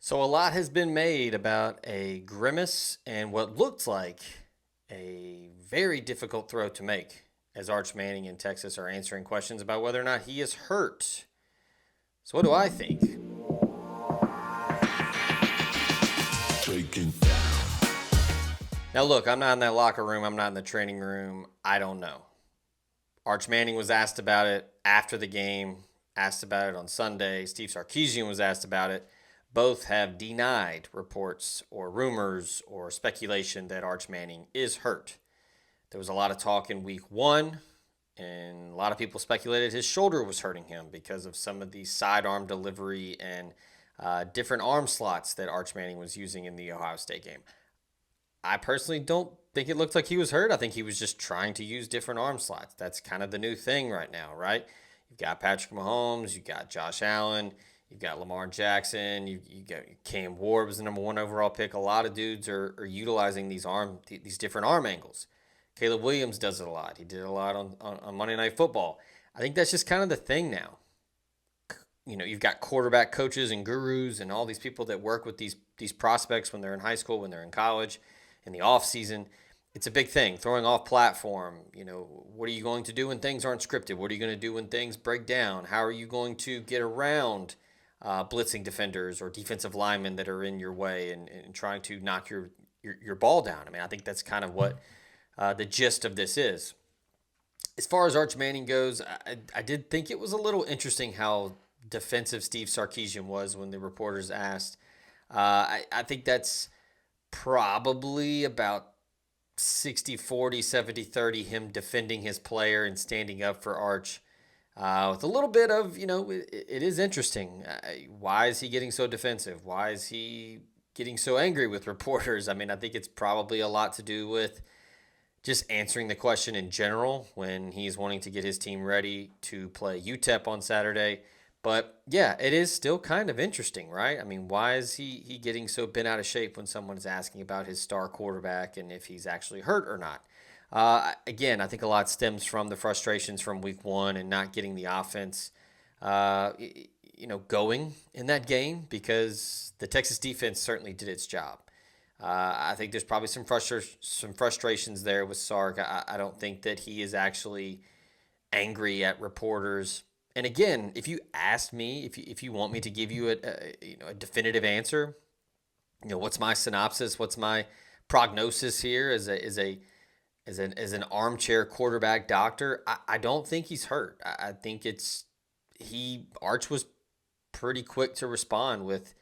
So a lot has been made about a grimace and what looked like a very difficult throw to make as Arch Manning in Texas are answering questions about whether or not he is hurt. So what do I think? Now look, I'm not in that locker room. I'm not in the training room. I don't know. Arch Manning was asked about it after the game, asked about it on Sunday. Steve Sarkisian was asked about it. Both have denied reports or rumors or speculation that Arch Manning is hurt. There was a lot of talk in week one, and a lot of people speculated his shoulder was hurting him because of some of the sidearm delivery and different arm slots that Arch Manning was using in the Ohio State game. I personally don't think it looked like he was hurt. I think he was just trying to use different arm slots. That's kind of the new thing right now, right? You've got Patrick Mahomes, you've got Josh Allen, you've got Lamar Jackson, you got Cam Ward was the number one overall pick. A lot of dudes are utilizing these different arm angles. Caleb Williams does it a lot. He did it a lot on Monday Night Football. I think that's just kind of the thing now. You know, you've got quarterback coaches and gurus and all these people that work with these prospects when they're in high school, when they're in college, in the off season. It's a big thing. Throwing off platform. You know, what are you going to do when things aren't scripted? What are you going to do when things break down? How are you going to get around blitzing defenders or defensive linemen that are in your way and trying to knock your ball down? I mean, I think that's kind of what the gist of this is. As far as Arch Manning goes, I did think it was a little interesting how defensive Steve Sarkisian was when the reporters asked. I think that's probably about 60-40, 70-30 him defending his player and standing up for Arch. With a little bit of, it is interesting. Why is he getting so defensive? Why is he getting so angry with reporters? I mean, I think it's probably a lot to do with just answering the question in general when he's wanting to get his team ready to play UTEP on Saturday. But yeah, it is still kind of interesting, right? I mean, why is he getting so bent out of shape when someone's asking about his star quarterback and if he's actually hurt or not? Again, I think a lot stems from the frustrations from week one and not getting the offense, going in that game because the Texas defense certainly did its job. I think there's probably some frustrations there with Sark. I don't think that he is actually angry at reporters. And again, if you ask me, if you want me to give you a definitive answer, what's my synopsis? What's my prognosis here as an armchair quarterback doctor? I don't think he's hurt. I think Arch was pretty quick to respond with.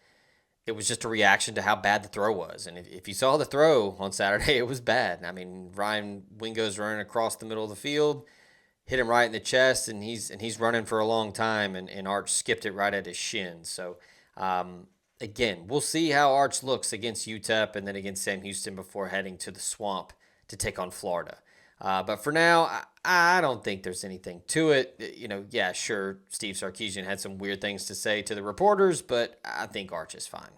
It was just a reaction to how bad the throw was. And if you saw the throw on Saturday, it was bad. I mean, Ryan Wingo's running across the middle of the field, hit him right in the chest, and he's running for a long time, and Arch skipped it right at his shin. So, again, we'll see how Arch looks against UTEP and then against Sam Houston before heading to the Swamp to take on Florida. But for now, I don't think there's anything to it. Yeah, sure, Steve Sarkisian had some weird things to say to the reporters, but I think Arch is fine.